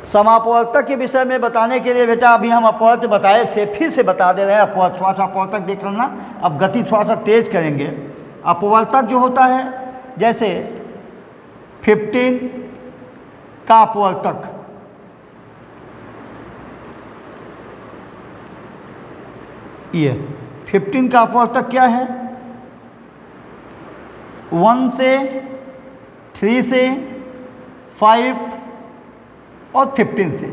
समापवर्तक के विषय में बताने के लिए बेटा अभी हम अपवर्त बताए थे, फिर से बता दे रहे हैं अपवर्त। थोड़ा सा अपवर्तक देख लेना, अब गति थोड़ा सा तेज करेंगे। अपवर्तक जो होता है, जैसे 15 का अपवर्तक, ये 15 का अपवर्तक क्या है? 1 से 3 से 5 और 15 से,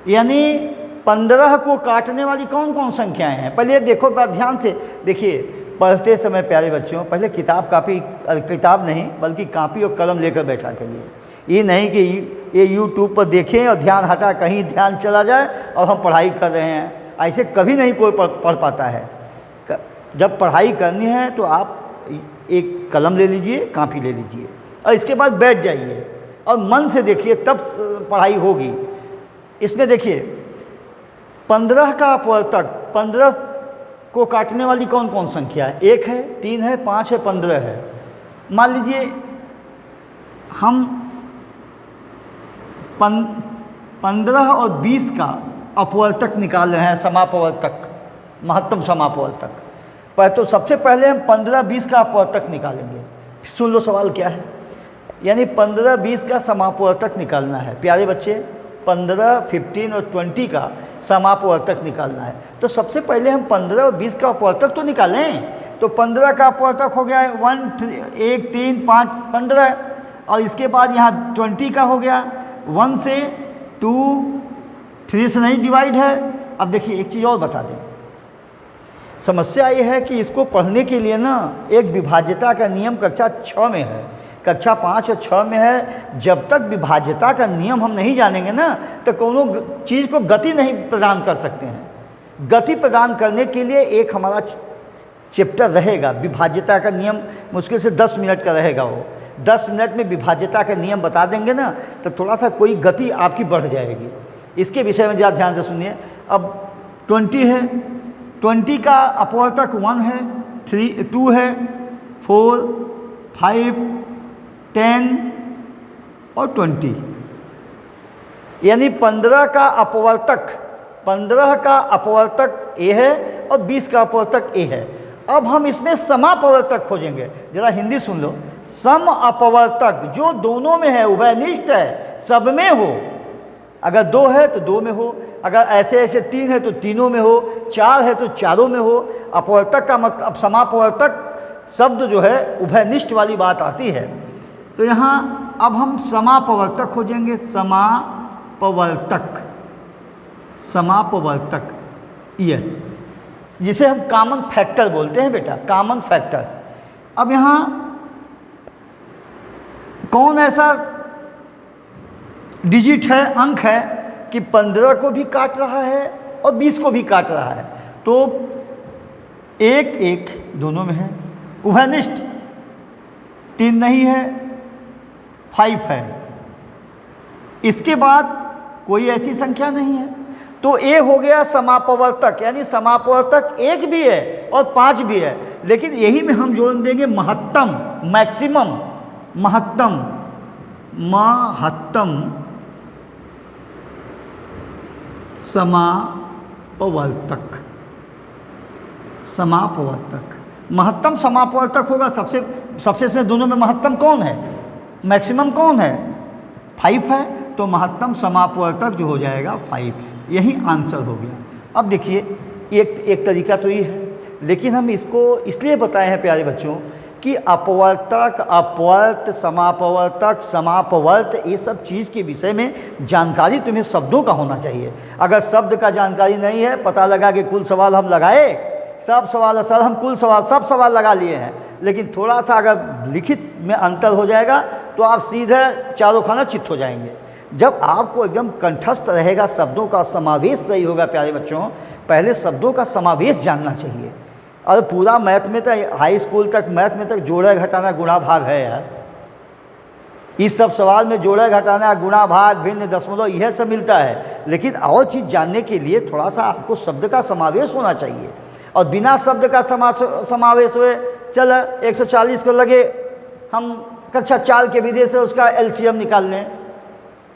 यानी 15 को काटने वाली कौन कौन संख्याएं हैं? पहले ये देखो, बात ध्यान से देखिए। पढ़ते समय प्यारे बच्चों, पहले किताब नहीं बल्कि कापी और कलम लेकर बैठा करिए। ये नहीं कि ये यूट्यूब पर देखें और ध्यान हटा, कहीं ध्यान चला जाए और हम पढ़ाई कर रहे हैं, ऐसे कभी नहीं कोई पढ़ पाता है। जब पढ़ाई करनी है तो आप एक कलम ले लीजिए, कापी ले लीजिए और इसके बाद बैठ जाइए और मन से देखिए, तब पढ़ाई होगी। इसमें देखिए 15 का अपवर्तक, 15 को काटने वाली कौन कौन संख्या है? 1 है, 3 है, 5 है, 15 है। मान लीजिए हम 15 और 20 का अपवर्तक निकाल रहे हैं, समापवर्तक, महत्तम समापवर्तक। पर तो सबसे पहले हम 15-20 का अपवर्तक निकालेंगे। सुन लो सवाल क्या है, यानी 15-20 का समापवर्तक निकालना है प्यारे बच्चे। 15, 15 और 20 का समापवर्तक निकालना है। तो सबसे पहले हम 15 और 20 का अपवर्तक तो निकालें। तो 15 का अपवर्तक हो गया 1, 3, 5, 15, और इसके बाद यहाँ 20 का हो गया 1 से 2, 3 से नहीं डिवाइड है। अब देखिए एक चीज़ और बता दें, समस्या ये है कि इसको पढ़ने के लिए ना एक विभाज्यता का नियम कक्षा 6 में है, कक्षा 5 और 6 में है। जब तक विभाज्यता का नियम हम नहीं जानेंगे ना, तो कोनो चीज़ को गति नहीं प्रदान कर सकते हैं। गति प्रदान करने के लिए एक हमारा चैप्टर रहेगा, विभाज्यता का नियम, मुश्किल से 10 मिनट का रहेगा। वो 10 मिनट में विभाज्यता का नियम बता देंगे ना, तो थोड़ा सा कोई गति आपकी बढ़ जाएगी। इसके विषय में ज़रा ध्यान से सुनिए। अब 20 है, 20 का अपवर्तक 1 है, 2 है, 4, 5, 10 और 20, यानी 15 का अपवर्तक, 15 का अपवर्तक ए है और 20 का अपवर्तक ए है। अब हम इसमें समापवर्तक खोजेंगे। जरा हिंदी सुन लो। सम अपवर्तक जो दोनों में है, उभयनिष्ठ है, सब में हो। अगर 2 है तो 2 में हो, अगर ऐसे ऐसे 3 है तो तीनों में हो, 4 है तो चारों में हो। अपवर्तक का मतलब, अब समापवर्तक शब्द जो है उभयनिष्ठ वाली बात आती है। तो यहाँ अब हम समापवर्तक खोजेंगे। समापवर्तक, समापवर्तक ये जिसे हम कॉमन फैक्टर बोलते हैं बेटा, कॉमन फैक्टर्स। अब यहाँ कौन ऐसा डिजिट है, अंक है कि 15 को भी काट रहा है और 20 को भी काट रहा है? तो 1, 1 दोनों में है, उभयनिष्ठ। 3 नहीं है, 5 है। इसके बाद कोई ऐसी संख्या नहीं है। तो ए हो गया समापवर्तक, यानी समापवर्तक 1 भी है और 5 भी है। लेकिन यही में हम जोड़ देंगे महत्तम, मैक्सिमम, महत्तम, महत्तम समापवर्तक, समापवर्तक, महत्तम समापवर्तक होगा। सबसे इसमें दोनों में महत्तम कौन है, मैक्सिमम कौन है? 5 है। तो महत्तम समापवर्तक जो हो जाएगा 5, यही आंसर हो गया। अब देखिए एक तरीका तो ये है, लेकिन हम इसको इसलिए बताए हैं प्यारे बच्चों कि अपवर्तक, अपवर्त, समापवर्तक, समापवर्त, ये सब चीज़ के विषय में जानकारी तुम्हें शब्दों का होना चाहिए। अगर शब्द का जानकारी नहीं है, पता लगा कि कुल सवाल हम लगाए, सब सवाल सर हम कुल सवाल सब सवाल लगा लिए हैं, लेकिन थोड़ा सा अगर लिखित में अंतर हो जाएगा तो आप सीधे चारों खाना चित्त हो जाएंगे। जब आपको एकदम कंठस्थ रहेगा, शब्दों का समावेश सही होगा प्यारे बच्चों। पहले शब्दों का समावेश जानना चाहिए। और पूरा मैथ में तो, हाई स्कूल तक मैथ में तक जोड़ा घटाना गुणा भाग है यार। इस सब सवाल में जोड़ा घटाना, गुणा भाग, भिन्न, दशमलव, यह सब मिलता है। लेकिन और चीज़ जानने के लिए थोड़ा सा आपको शब्द का समावेश होना चाहिए। और बिना शब्द का समावेश हुए चल 140 को लगे हम कक्षा 4 के विधि से उसका LCM निकाल लें,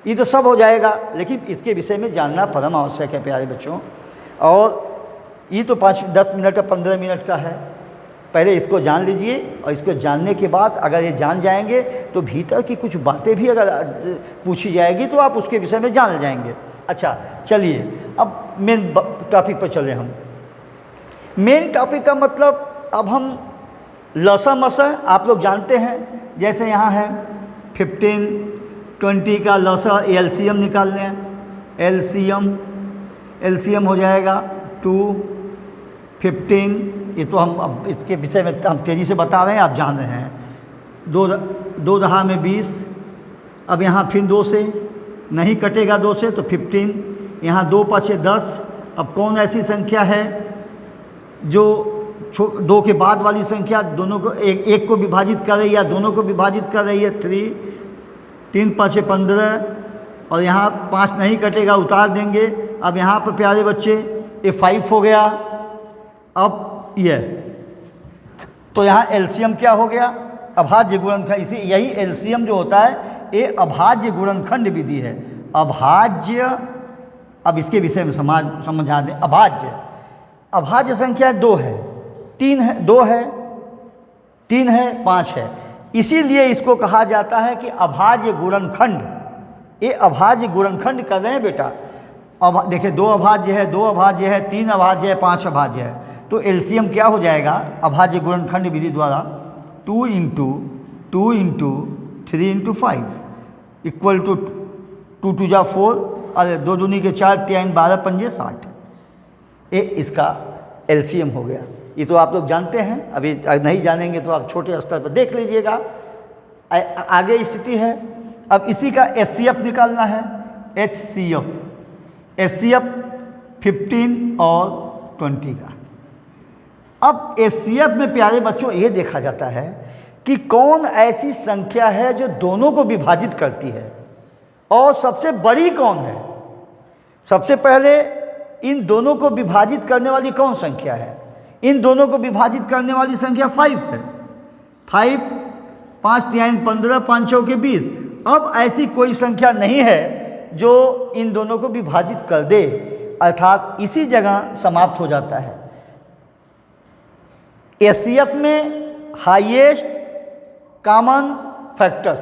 ये तो सब हो जाएगा, लेकिन इसके विषय में जानना परम आवश्यक है प्यारे बच्चों। और ये तो 5-10 मिनट या 15 मिनट का है, पहले इसको जान लीजिए और इसको जानने के बाद अगर ये जान जाएंगे तो भीतर की कुछ बातें भी अगर पूछी जाएगी तो आप उसके विषय में जान जाएंगे। अच्छा चलिए अब मेन टॉपिक पर चले हम। मेन टॉपिक का मतलब अब हम लसा मसा आप लोग जानते हैं, जैसे यहाँ है 15, 20 का लसा एलसीएम निकालने हैं। एलसीएम हो जाएगा 2, 15, ये तो हम अब इसके विषय में हम तेज़ी से बता रहे हैं, आप जान रहे हैं। 2 दहा में 20, अब यहाँ फिर 2 से नहीं कटेगा, 2 से तो 15, यहाँ 2 5 10। अब कौन ऐसी संख्या है जो 2 के बाद वाली संख्या दोनों को एक को विभाजित कर रही है या दोनों को विभाजित कर रही है? 3 5 15 और यहाँ 5 नहीं कटेगा, उतार देंगे। अब यहाँ पर प्यारे बच्चे ये 5 हो गया। अब ये तो यहाँ एलसीएम क्या हो गया? अभाज्य गुणनखंड। इसी यही एलसीएम जो होता है ये अभाज्य गुणनखंड विधि है। अभाज्य, अब इसके विषय में समझा दें। अभाज्य संख्या 2 है, 3 है, 2 है, 3 है, 5 है, इसीलिए इसको कहा जाता है कि अभाज्य गुणनखंड। ये अभाज्य गुणनखंड कर रहे हैं बेटा। अब देखिए 2 अभाज्य है, 2 अभाज्य है, 3 अभाज्य है, 5 अभाज्य है, तो एलसीएम क्या हो जाएगा अभाज्य गुणनखंड विधि द्वारा? 2 × 2 × 3 × 5 इक्वल टू 2 2 जा 4, अरे 2 दूनी के 4, 3 12 पंजे 60। ये इसका एलसीएम हो गया। ये तो आप लोग जानते हैं, अभी नहीं जानेंगे तो आप छोटे स्तर पर देख लीजिएगा। आगे स्थिति है, अब इसी का एचसीएफ निकालना है। एचसीएफ 15 और 20 का। अब एचसीएफ में प्यारे बच्चों ये देखा जाता है कि कौन ऐसी संख्या है जो दोनों को विभाजित करती है और सबसे बड़ी कौन है। सबसे पहले इन दोनों को विभाजित करने वाली कौन संख्या है? इन दोनों को विभाजित करने वाली संख्या 5 है। 5 5 3 15 5 6 के 20। अब ऐसी कोई संख्या नहीं है जो इन दोनों को विभाजित कर दे, अर्थात इसी जगह समाप्त हो जाता है। एचसीएफ में हाईएस्ट कॉमन फैक्टर्स,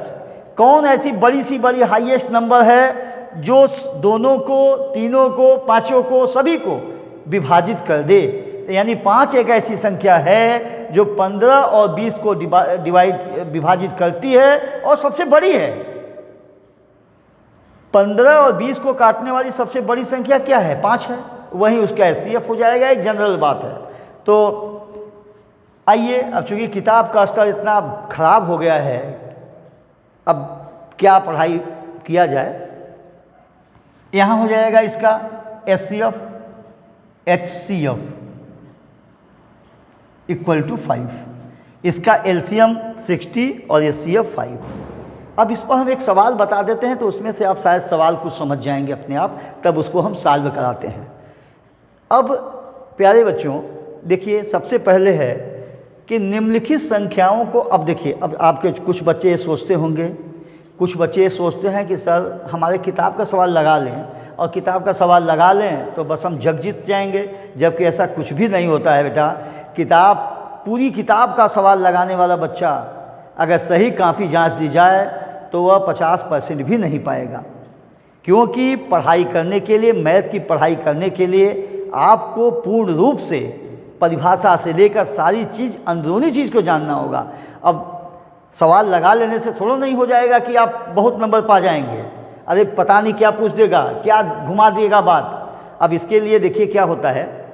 कौन ऐसी बड़ी सी बड़ी हाईएस्ट नंबर है जो दोनों को, तीनों को, पांचों को, सभी को विभाजित कर दे। यानी 5 एक ऐसी संख्या है जो 15 और 20 को विभाजित करती है और सबसे बड़ी है। 15 और 20 को काटने वाली सबसे बड़ी संख्या क्या है? 5 है। वही उसका एचसीएफ हो जाएगा। एक जनरल बात है। तो आइए, अब चूँकि किताब का स्तर इतना खराब हो गया है, अब क्या पढ़ाई किया जाए। यहाँ हो जाएगा इसका एचसीएफ इक्वल टू 5, इसका एलसीएम 60 और एचसीएफ 5। अब इस पर हम एक सवाल बता देते हैं तो उसमें से आप शायद सवाल कुछ समझ जाएंगे अपने आप, तब उसको हम सॉल्व कराते हैं। अब प्यारे बच्चों देखिए, सबसे पहले है कि निम्नलिखित संख्याओं को, अब देखिए, अब आपके कुछ बच्चे ये सोचते होंगे, कुछ बच्चे सोचते हैं कि सर हमारे किताब का सवाल लगा लें और किताब का सवाल लगा लें तो बस हम जग जीत जाएंगे, जबकि ऐसा कुछ भी नहीं होता है बेटा। पूरी किताब का सवाल लगाने वाला बच्चा अगर सही कॉपी जांच दी जाए तो वह 50% भी नहीं पाएगा, क्योंकि पढ़ाई करने के लिए, मैथ की पढ़ाई करने के लिए आपको पूर्ण रूप से परिभाषा से लेकर सारी चीज़, अंदरूनी चीज़ को जानना होगा। अब सवाल लगा लेने से थोड़ा नहीं हो जाएगा कि आप बहुत नंबर पा जाएंगे। अरे पता नहीं क्या पूछ देगा, क्या घुमा देगा बात। अब इसके लिए देखिए क्या होता है।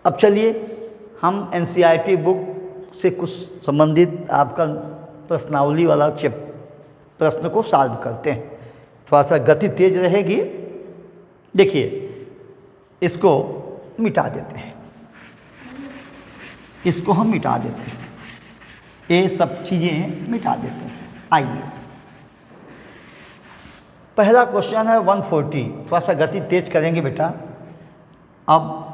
अब चलिए हम एनसीईआरटी बुक से कुछ संबंधित आपका प्रश्नावली वाला प्रश्न को सॉल्व करते हैं। थोड़ा सा गति तेज रहेगी। देखिए, इसको मिटा देते हैं, इसको हम मिटा देते हैं, ये सब चीज़ें मिटा देते हैं। आइए, पहला क्वेश्चन है 140। थोड़ा सा गति तेज करेंगे बेटा। अब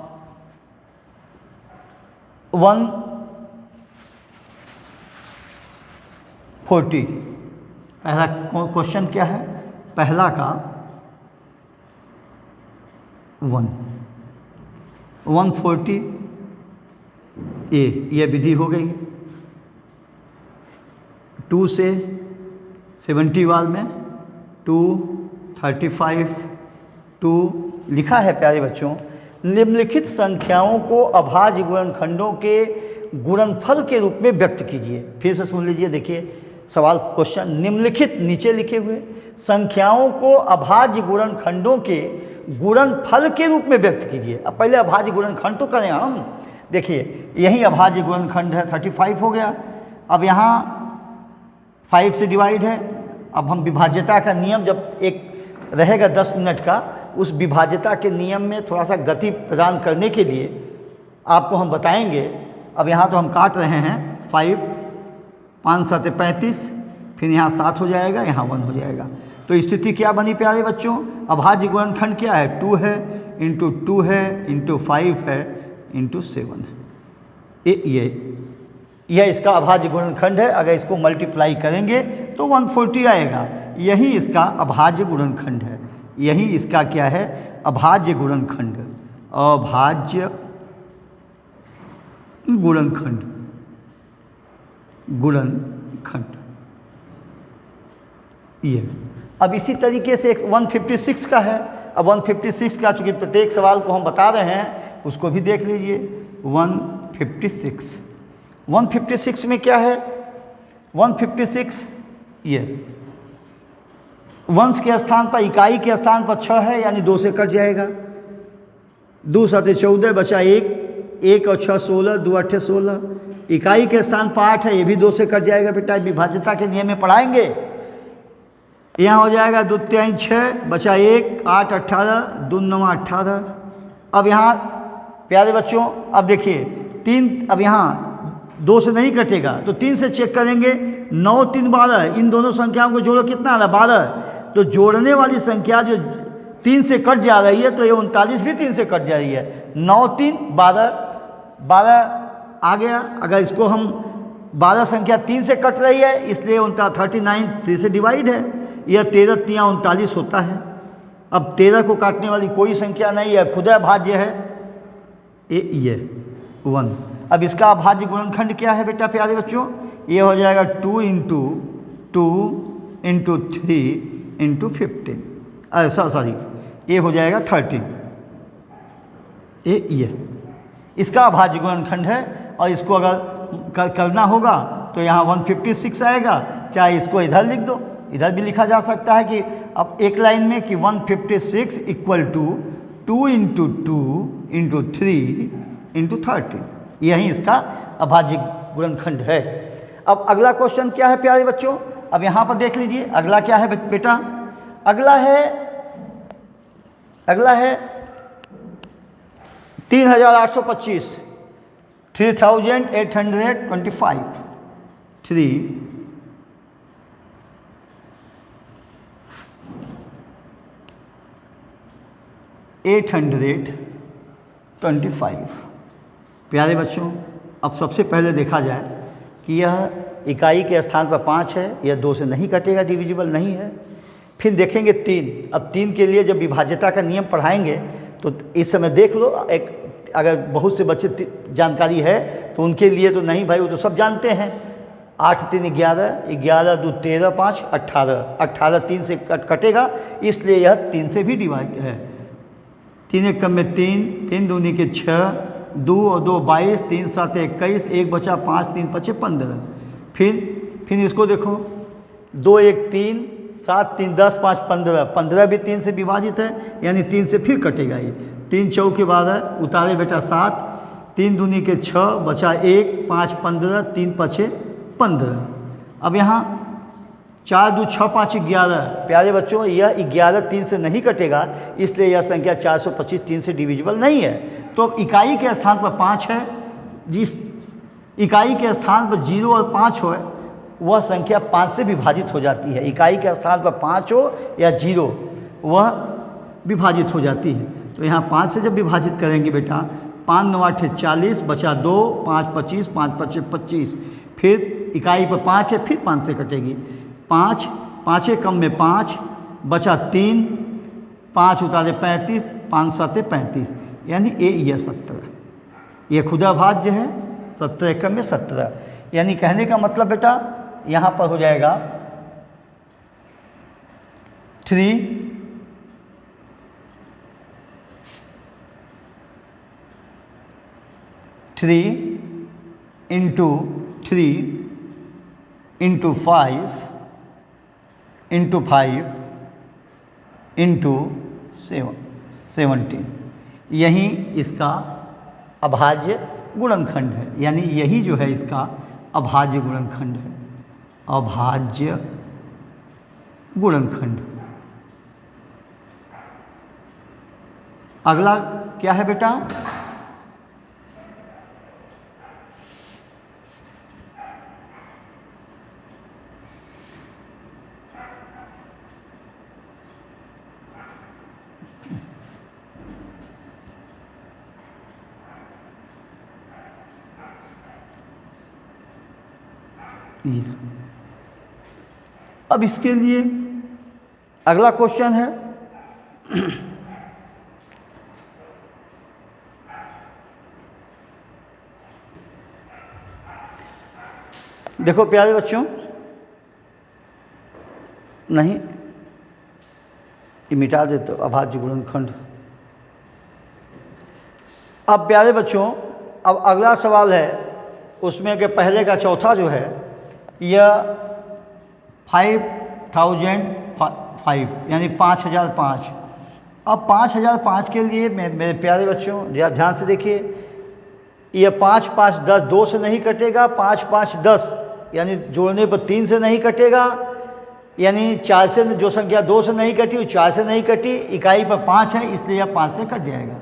140 पहला क्वेश्चन क्या है? पहला का 1, 140 यह विधि हो गई। 2 से 70 वाल में 2, 35, 2 लिखा है प्यारे बच्चों, निम्नलिखित संख्याओं को अभाज्य गुणनखंडों के गुणनफल के रूप में व्यक्त कीजिए। फिर से सुन लीजिए, देखिए सवाल क्वेश्चन, निम्नलिखित नीचे लिखे हुए संख्याओं को अभाज्य गुणनखंडों के गुणनफल के रूप में व्यक्त कीजिए। अब पहले अभाज्य गुणनखंड तो करें हम। देखिए यही अभाज्य गुणनखंड है, 35 हो गया। अब यहाँ 5 से डिवाइड है। अब हम विभाज्यता का नियम जब एक रहेगा 10 मिनट का, उस विभाज्यता के नियम में थोड़ा सा गति प्रदान करने के लिए आपको हम बताएंगे। अब यहाँ तो हम काट रहे हैं 5, 5 7 35, फिर यहाँ 7 हो जाएगा, यहाँ 1 हो जाएगा। तो स्थिति क्या बनी प्यारे बच्चों? अभाज्य गुणनखंड क्या है? 2 है, इंटू 2 है, इंटू 5 है, इंटू 7 है। यह इसका अभाज्य गुणनखंड है। अगर इसको मल्टीप्लाई करेंगे तो 140 आएगा। यही इसका अभाज्य गुणनखंड है। यही इसका क्या है? अभाज्य गुणनखंड। अभाज्य गुणनखंड, गुणनखंड ये। अब इसी तरीके से 156 का है। अब 156 का, चूंकि प्रत्येक सवाल को हम बता रहे हैं, उसको भी देख लीजिए। 156 में क्या है? 156 ये वंश के स्थान पर, इकाई के स्थान पर 6 है, यानी 2 से कट जाएगा। 2 7 14 बचा 1, 1 और 6 16, 2 8 16। इकाई के स्थान पर 8 है, ये भी 2 से कट जाएगा बेटा, विभाज्यता के नियम में पढ़ाएंगे। यहाँ हो जाएगा 2 3 6, बचा 1, 8 18, 2 9 18। अब यहाँ प्यारे बच्चों, अब देखिए 3, अब यहाँ 2 से नहीं कटेगा तो 3 से चेक करेंगे। 9 3 12, इन दोनों संख्याओं को जोड़ो, कितना आ रहा? 12। तो जोड़ने वाली संख्या जो 3 से कट जा रही है, तो ये 39 भी 3 से कट जा रही है। 9 3 12, 12 आ गया। अगर इसको हम 12 संख्या 3 से कट रही है, इसलिए 39 3 से डिवाइड है। यह 13 3 39 होता है। अब 13 को काटने वाली कोई संख्या नहीं है, खुद अभाज्य है। ये 1। अब इसका अभाज्य गुणनखंड क्या है बेटा प्यारे बच्चों? ये हो जाएगा 2 इंटू 2 इंटू 3 इंटू 15, सॉरी ये हो जाएगा 13। ये इसका अभाज्य गुणनखंड है। और इसको अगर करना होगा तो यहाँ 156 आएगा। चाहे इसको इधर लिख दो, इधर भी लिखा जा सकता है कि अब एक लाइन में कि 156 equal to 2 into 2 into 3 into 13। यही इसका अभाज्य गुणनखंड है। अब अगला क्वेश्चन क्या है प्यारे बच्चों? अब यहाँ पर देख लीजिए, अगला क्या है बेटा? अगला है 3825, 3825, 3825। प्यारे बच्चों, अब सबसे पहले देखा जाए कि यह इकाई के स्थान पर 5 है, यह 2 से नहीं कटेगा, डिविजिबल नहीं है। फिर देखेंगे 3। अब 3 के लिए जब विभाज्यता का नियम पढ़ाएंगे तो इस समय देख लो, एक अगर बहुत से बच्चे जानकारी है तो उनके लिए तो नहीं भाई, वो तो सब जानते हैं। 8 3 11, 11 2 13 5 18, 18 3 से कटेगा, इसलिए यह 3 से भी डिवाइड है। 3 1 कम में 3, 3 दूनी के 6, 2 और 2 22, 3 7 21, 1 बचा 5, 3 5 15। फिर इसको देखो, 2 1 3, 7 3 10, 5 15, 15 भी 3 से विभाजित है, यानी 3 से फिर कटेगा। ये 3 चौके 12, उतारे बेटा 7, 3 दूनी के 6, बचा 1, 5 15, 3 5 15। अब यहाँ 4 2 6 5 11। प्यारे बच्चों, यह 11 3 से नहीं कटेगा, इसलिए यह संख्या 425 3 से डिविजिबल नहीं है। तो अब इकाई के स्थान पर 5 है, जिस इकाई के स्थान पर 0 और 5 हो, वह संख्या 5 से विभाजित हो जाती है। इकाई के स्थान पर 5 हो या 0, वह विभाजित हो जाती है। तो यहाँ 5 से जब विभाजित करेंगे बेटा, 5 9 8 40, बचा 2, 5 25, 5 5 25। फिर इकाई पर 5 है, फिर 5 से कटेगी। 5 5 कम में 5, बचा 3, 5 उतारे 35, 5 7 35, यानी यह 17। ये खुदा भाज्य है, 17 एकम में 17। यानी कहने का मतलब बेटा यहाँ पर हो जाएगा 3 इंटू 3 इंटू 5 इंटू 5 इंटू 17, यही इसका अभाज्य गुणनखंड है। यानी यही जो है इसका अभाज्य गुणनखंड है, अभाज्य गुणनखंड। अगला क्या है बेटा? अब इसके लिए अगला क्वेश्चन है देखो प्यारे बच्चों, नहीं ये मिटा दे तो अभाज्य गुणनखंड। अब प्यारे बच्चों, अब अगला सवाल है उसमें कि पहले का चौथा जो है यह 5005 यानी 5005। अब 5005 के लिए मेरे प्यारे बच्चों ध्यान से देखिए, यह 5 5 10 2 से नहीं कटेगा, 5 5 10 यानी जोड़ने पर 3 से नहीं कटेगा, यानी 4 से जो संख्या 2 से नहीं कटी वो 4 से नहीं कटी, इकाई पर 5 है इसलिए यह 5 से कट जाएगा।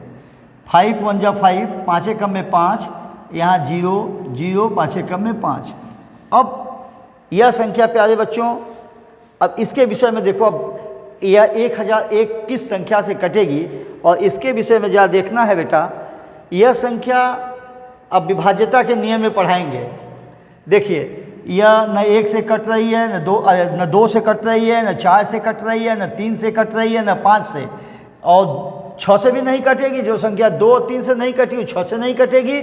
5 1 जा 5, 5 एकम में 5, यहाँ 0 0, 5 एकम में 5। अब यह संख्या प्यारे बच्चों, अब इसके विषय में देखो, अब यह 1001 किस संख्या से कटेगी और इसके विषय में जरा देखना है बेटा। यह संख्या अब विभाज्यता के नियम में पढ़ाएंगे। देखिए यह न 1 से कट रही है, न 2 से कट रही है, न 4 से कट रही है, न 3 से कट रही है, न 5 से, और 6 से भी नहीं कटेगी। जो संख्या 2 और 3 से नहीं कटी वो 6 से नहीं कटेगी।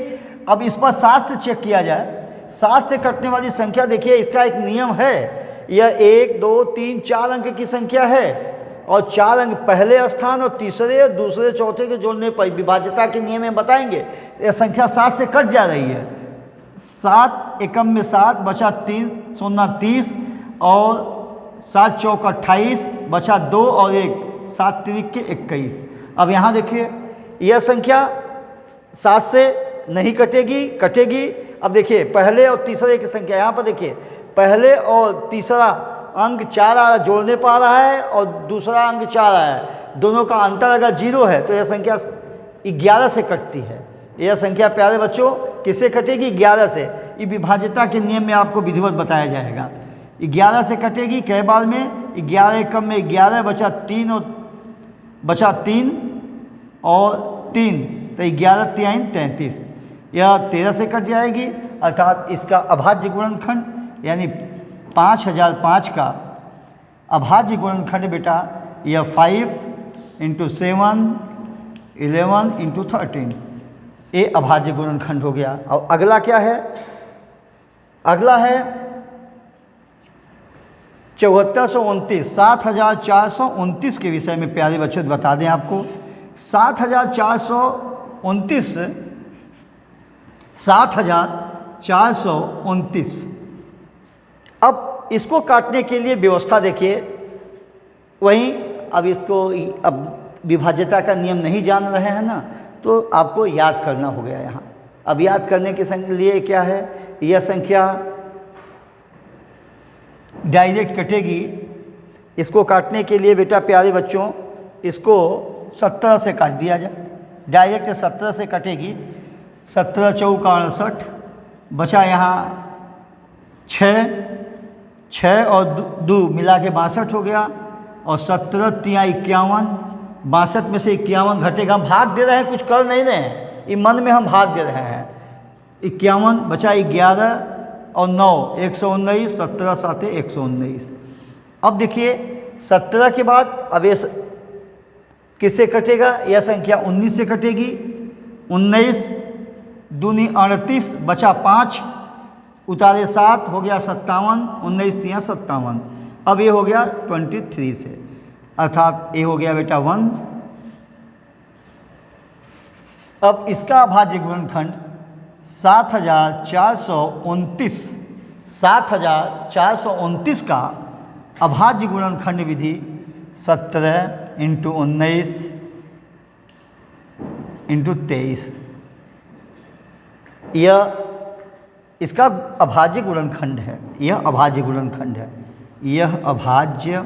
अब इस पर 7 से चेक किया जाए। 7 से कटने वाली संख्या देखिए, इसका एक नियम है, यह 1 2 3 4 अंक की संख्या है और 4 अंक पहले स्थान और तीसरे दूसरे चौथे के जोड़ने पर विभाज्यता के नियम में बताएंगे। यह संख्या 7 से कट जा रही है। 7 एकम में 7, बचा 3 0 30 और 7 चौक 28, बचा 2 और 1, 7 त्रिक के 21। अब यहाँ देखिए यह संख्या 7 से नहीं कटेगी। अब देखिए पहले और तीसरे की संख्या, यहाँ पर देखिए पहले और तीसरा अंक 4 आ रहा, जोड़ने पा रहा है, और दूसरा अंक 4 आया है, दोनों का अंतर अगर 0 है तो यह संख्या 11 से कटती है। यह संख्या प्यारे बच्चों किससे कटेगी? 11 से। ये विभाज्यता के नियम में आपको विधिवत बताया जाएगा। 11 से कटेगी। कई बार में 11 एकम में 11, बचा 3 और 3 तो 11 3 33, यह 13 से कट जाएगी। अर्थात इसका अभाज्य गुणनखंड यानी 5005 का अभाज्य गुणनखंड बेटा यह 5 × 7 11 × 13, ये अभाज्य गुणनखंड हो गया। और अगला क्या है? अगला है 7429, 7429 के विषय में प्यारे बच्चों बता दें आपको। 7429 अब इसको काटने के लिए व्यवस्था देखिए, वहीं अब इसको अब विभाज्यता का नियम नहीं जान रहे हैं ना, तो आपको याद करना हो गया यहाँ। अब याद करने के लिए क्या है, यह संख्या डायरेक्ट कटेगी। इसको काटने के लिए बेटा प्यारे बच्चों इसको 17 से काट दिया जाए। डायरेक्ट 17 से कटेगी। 17 चौक 68, बचा यहाँ 6 और 2 मिला के 62 हो गया, और 17 3 51, 62 में से 51 घटेगा। हम भाग दे रहे हैं, कुछ कर नहीं रहे हैं, ये मन में हम भाग दे रहे हैं। 51 बचा 11 और 9 119, 17 7 119। अब देखिए 17 के बाद अब ये किससे कटेगा? यह संख्या 19 से कटेगी। 19 दूनी 38, बचा 5, उतारे 7, हो गया 57, 19 तिया 57। अब ये हो गया 23 से, अर्थात ये हो गया बेटा 1। अब इसका अभाज्य गुणनखंड 7429, 7429 का अभाज्य गुणनखंड विधि 17 × 19 × 23, यह इसका अभाज्य गुणनखंड है। यह अभाज्य गुणनखंड है। यह अभाज्य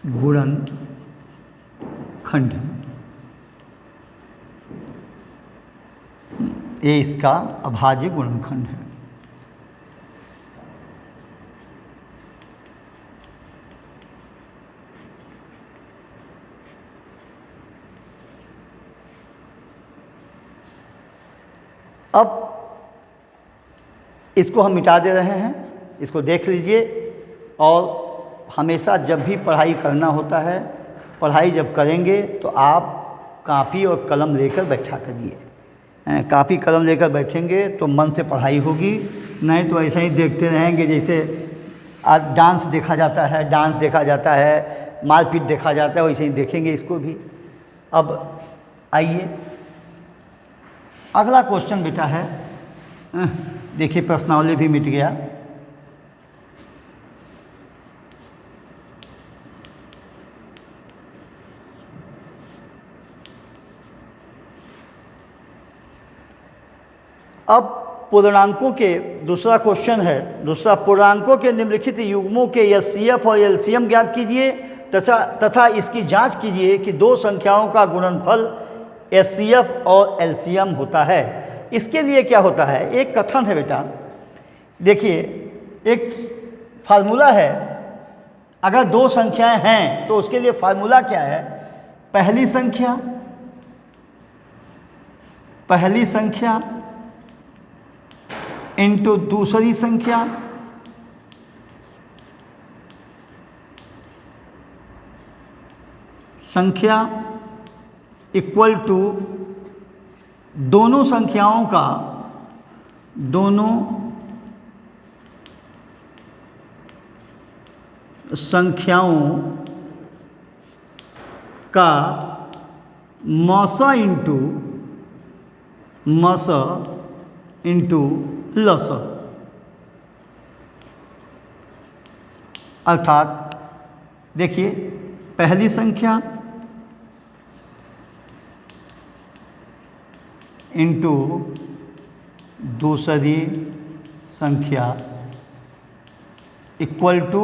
गुणनखंड है। ये इसका अभाज्य गुणनखंड है। अब इसको हम मिटा दे रहे हैं, इसको देख लीजिए। और हमेशा जब भी पढ़ाई करना होता है, पढ़ाई जब करेंगे तो आप कापी और कलम लेकर बैठा करिए। कापी कलम लेकर बैठेंगे तो मन से पढ़ाई होगी, नहीं तो ऐसे ही देखते रहेंगे। जैसे आज डांस देखा जाता है, मारपीट देखा जाता है, वैसे ही देखेंगे इसको भी। अब आइए अगला क्वेश्चन बेटा है, देखिए प्रश्नावली भी मिट गया। अब पूर्णांकों के दूसरा क्वेश्चन है। दूसरा, पूर्णांकों के निम्नलिखित युग्मों के एचसीएफ और एलसीएम ज्ञात कीजिए तथा इसकी जांच कीजिए कि दो संख्याओं का गुणनफल एचसीएफ और एलसीएम होता है। इसके लिए क्या होता है? एक कथन है बेटा, देखिए एक फार्मूला है। अगर दो संख्याएं हैं तो उसके लिए फार्मूला क्या है? पहली संख्या इंटू दूसरी संख्या इक्वल टू दोनों संख्याओं का मौसा इंटू लस, अर्थात देखिए पहली संख्या इंटू दूसरी संख्या इक्वल टू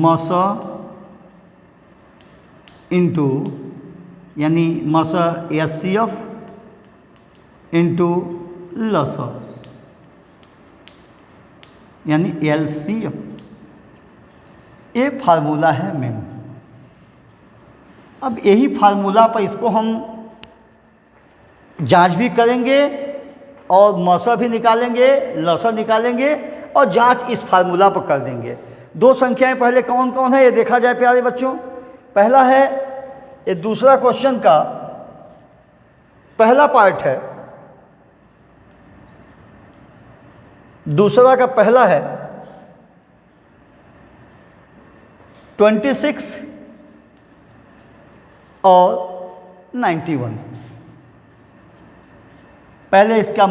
मस इंटू, यानी मस एचसीएफ इंटू लस यानी एलसीएम। ये फार्मूला है मेन। अब यही फार्मूला पर इसको हम जांच भी करेंगे और मौसा भी निकालेंगे, लसा निकालेंगे और जांच इस फार्मूला पर कर देंगे। दो संख्याएं पहले कौन कौन है ये देखा जाए प्यारे बच्चों। पहला है ये दूसरा क्वेश्चन का पहला पार्ट है, दूसरा का पहला है 26 और 91। पहले इसका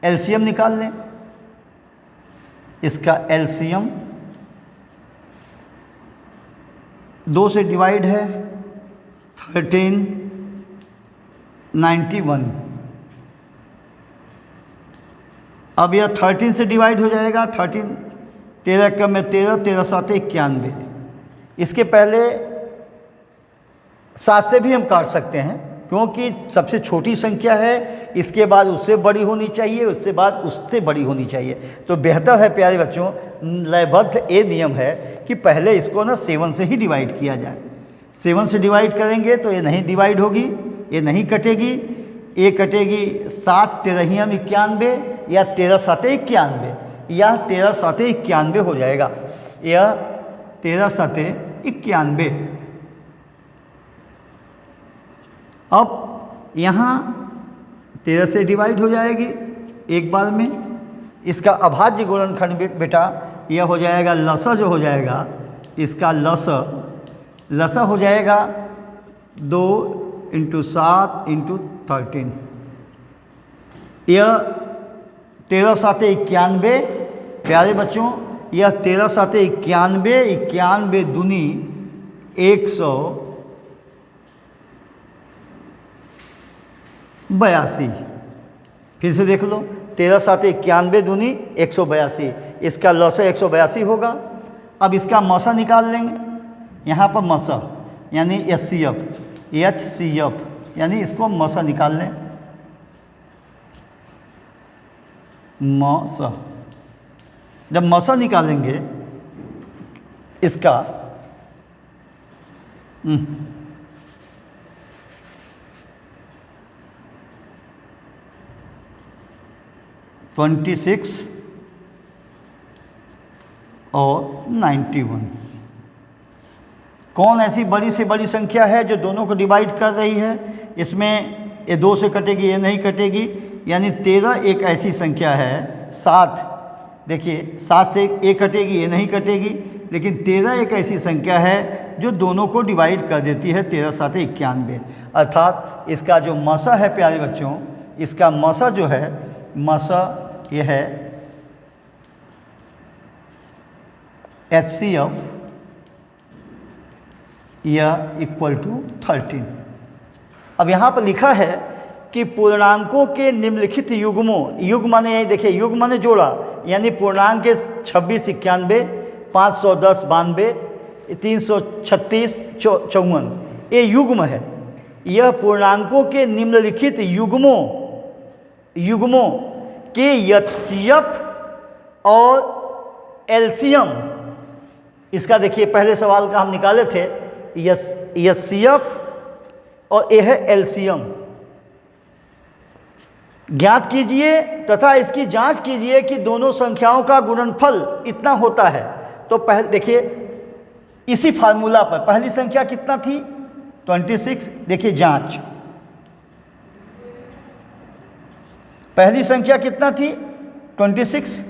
एलसीएम निकाल लें। इसका एलसीएम 2 से डिवाइड है 13, 91। अब यह 13 से डिवाइड हो जाएगा। 13 13 कम में 13, 13 7 91। इसके पहले 7 से भी हम काट सकते हैं क्योंकि सबसे छोटी संख्या है। इसके बाद उससे बड़ी होनी चाहिए, उससे बाद उससे बड़ी होनी चाहिए। तो बेहतर है प्यारे बच्चों, लयबद्ध ये नियम है कि पहले इसको ना 7 से ही डिवाइड किया जाए। 7 से डिवाइड करेंगे तो ये नहीं डिवाइड होगी, ये नहीं कटेगी। ये कटेगी 7 13 91 या 13 7 91। यह 13 साते 91 हो जाएगा। यह 13 साते 91। अब यहाँ 13 से डिवाइड हो जाएगी एक बार में। इसका अभाज्य गुणनखंड बेटा यह हो जाएगा, लसा जो हो जाएगा इसका लसा हो जाएगा 2 × 7 × 13। यह 13 साते 91 प्यारे बच्चों, यह 13 साते 91, 91 दूनी 182। फिर से देख लो, 13 साते 91 दूनी 182, इसका लसा 182 होगा। अब इसका मसा निकाल लेंगे। यहाँ पर मसा यानी HCF यानी इसको मसा निकाल लें। मसा, जब मसा निकालेंगे इसका 26 और 91। कौन ऐसी बड़ी से बड़ी संख्या है जो दोनों को डिवाइड कर रही है? इसमें ये 2 से कटेगी, ये नहीं कटेगी, यानी 13 एक ऐसी संख्या है। 7, देखिए 7 से 1 कटेगी, ये नहीं कटेगी, लेकिन 13 एक ऐसी संख्या है जो दोनों को डिवाइड कर देती है 13 साते 91। अर्थात इसका जो मसा है प्यारे बच्चों, इसका मसा जो है, मसा ये है HCF या इक्वल टू 13। अब यहाँ पर लिखा है कि पूर्णांकों के निम्नलिखित युग्मों, युग्म माने यही देखिए, युग्म माने जोड़ा, यानी पूर्णांक के 26 91, 510 92, 336 54, ये युग्म है। यह पूर्णांकों के निम्नलिखित युग्मों के HCF और LCM, इसका देखिए पहले सवाल का हम निकाले थे, HCF और यह है LCM, ज्ञात कीजिए तथा इसकी जांच कीजिए कि दोनों संख्याओं का गुणनफल इतना होता है। तो पहले देखिए इसी फार्मूला पर पहली संख्या कितना थी? 26। देखिए जांच, पहली संख्या कितना थी? 26।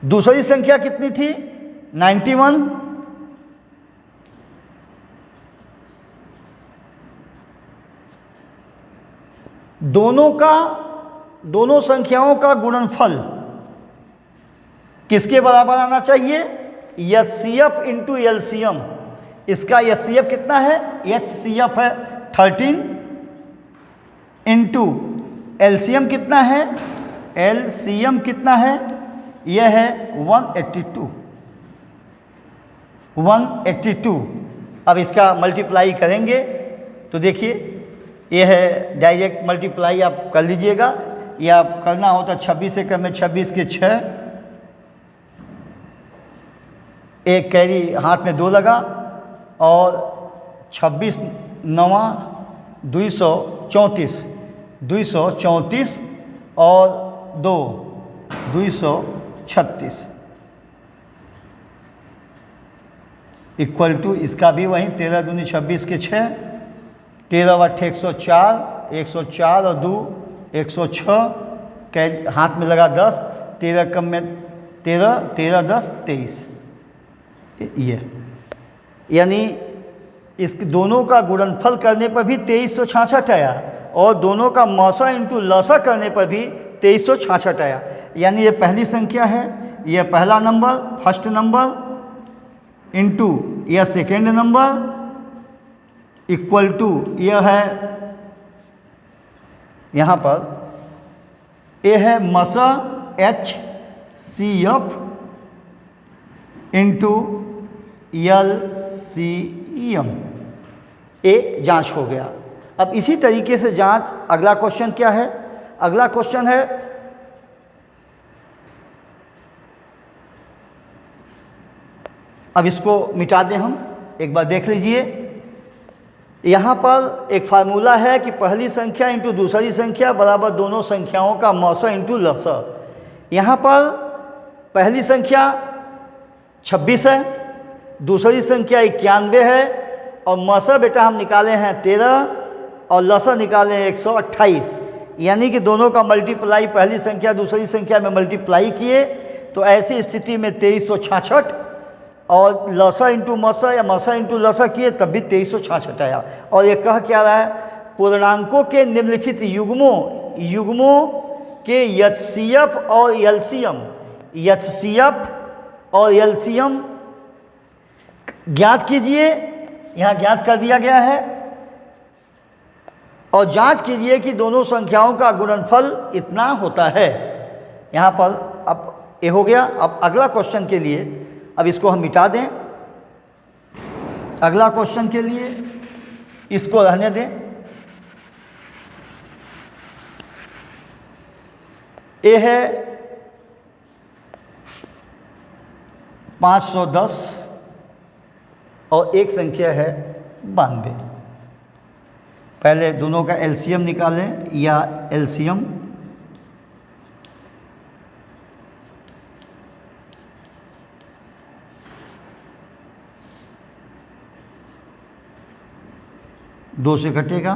दूसरी संख्या कितनी थी? 91। दोनों संख्याओं का गुणनफल किसके बराबर आना चाहिए? HCF into LCM। इसका HCF कितना है? HCF है 13 इंटू LCM कितना है? LCM कितना है? यह है 182। अब इसका मल्टीप्लाई करेंगे तो देखिए यह है, डायरेक्ट मल्टीप्लाई आप कर लीजिएगा, या आप करना हो तो 26 से कम में 26 के 6, एक कैरी हाथ में 2 लगा, और 26 9 234 और 2 236 इक्वल टू, इसका भी वहीं 13 दूनी 26 के 6, 13 × 8 104 और 2 106, कैरी हाथ में लगा 10, 13 कम में 13, 13 10 23। ये यानी इस दोनों का गुणनफल करने पर भी 2366 आया, और दोनों का मसा इंटू लसा करने पर भी 2366 आया। यानी ये पहली संख्या है, यह पहला नंबर, फर्स्ट नंबर, इंटू यह सेकेंड नंबर, इक्वल टू यह है, यहाँ पर यह है मसा HCF इंटू LCM। ये जांच हो गया। अब इसी तरीके से जांच, अगला क्वेश्चन क्या है? अगला क्वेश्चन है अब इसको मिटा दें हम, एक बार देख लीजिए। यहाँ पर एक फार्मूला है कि पहली संख्या इंटू दूसरी संख्या बराबर दोनों संख्याओं का मौसा इंटू लसा। यहाँ पर पहली संख्या 26 है, दूसरी संख्या 91 है, और मौसा बेटा हम निकाले हैं 13 और लसा निकाले हैं 128, यानी कि दोनों का मल्टीप्लाई पहली संख्या दूसरी संख्या में मल्टीप्लाई किए तो ऐसी स्थिति में 2366, और लसा इंटू मौसा या मौसा इंटू लसा किए तब भी 2366 आया। और ये कह क्या रहा है, पूर्णांकों के निम्नलिखित युग्मों के एचसीएफ और एलसीएम ज्ञात कीजिए। यहाँ ज्ञात कर दिया गया है, और जांच कीजिए कि दोनों संख्याओं का गुणनफल इतना होता है। यहाँ पर अब ये हो गया। अब अगला क्वेश्चन के लिए, अब इसको हम मिटा दें, अगला क्वेश्चन के लिए इसको रहने दें। ये है 510 और एक संख्या है 92। पहले दोनों का एलसीएम निकालें या एलसीएम। दो से कटेगा,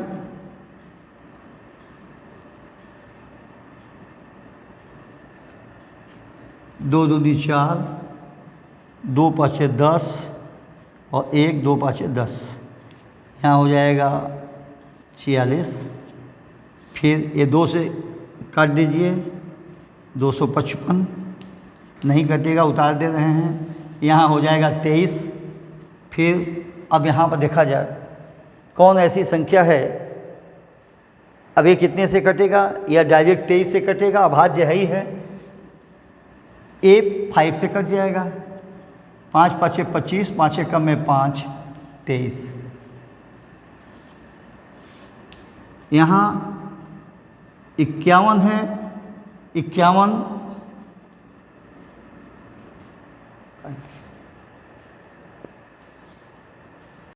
दो दूनी 4, 2 पाँचे 10 और 1 2 पाँचे 10, यहाँ हो जाएगा 46। फिर ये 2 से काट दीजिए, 255 नहीं कटेगा, उतार दे रहे हैं, यहाँ हो जाएगा 23। फिर अब यहाँ पर देखा जाए कौन ऐसी संख्या है, अब ये कितने से कटेगा, या डायरेक्ट 23 से कटेगा, अभाज्य है ही है। ए 5 से कट जाएगा, 5 पाँचे 25, 5 कम में 5, 23। यहाँ 51 है, 51